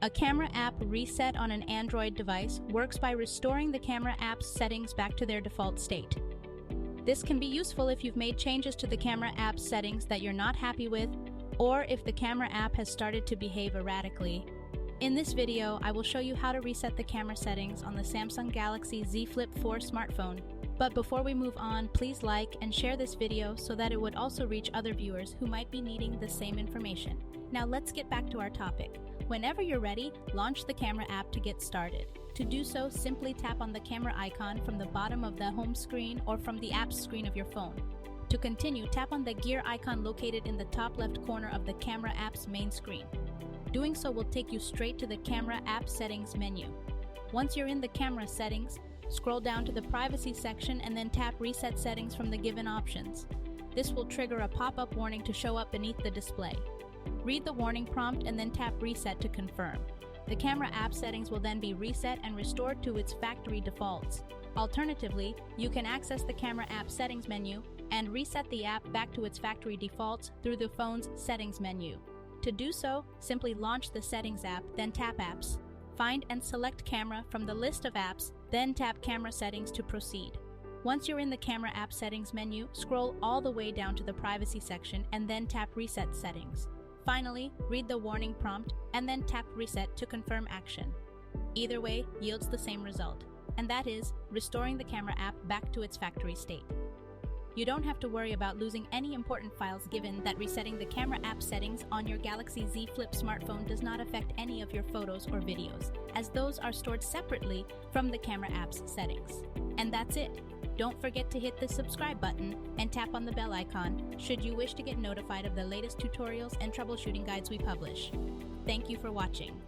A camera app reset on an Android device works by restoring the camera app's settings back to their default state. This can be useful if you've made changes to the camera app's settings that you're not happy with, or if the camera app has started to behave erratically. In this video, I will show you how to reset the camera settings on the Samsung Galaxy Z Flip 4 smartphone. But before we move on, please like and share this video so that it would also reach other viewers who might be needing the same information. Now let's get back to our topic. Whenever you're ready, launch the camera app to get started. To do so, simply tap on the camera icon from the bottom of the home screen or from the app screen of your phone. To continue, tap on the gear icon located in the top left corner of the camera app's main screen. Doing so will take you straight to the camera app settings menu. Once you're in the camera settings, scroll down to the privacy section and then tap reset settings from the given options. This will trigger a pop-up warning to show up beneath the display. Read the warning prompt and then tap reset to confirm. The camera app settings will then be reset and restored to its factory defaults. Alternatively, you can access the camera app settings menu and reset the app back to its factory defaults through the phone's settings menu. To do so, simply launch the settings app, then tap apps. Find and select camera from the list of apps, then tap camera settings to proceed. Once you're in the camera app settings menu, scroll all the way down to the privacy section and then tap reset settings. Finally, read the warning prompt and then tap reset to confirm action. Either way yields the same result, and that is restoring the camera app back to its factory state. You don't have to worry about losing any important files given that resetting the camera app settings on your Galaxy Z Flip smartphone does not affect any of your photos or videos, as those are stored separately from the camera app's settings. And that's it. Don't forget to hit the subscribe button and tap on the bell icon should you wish to get notified of the latest tutorials and troubleshooting guides we publish. Thank you for watching.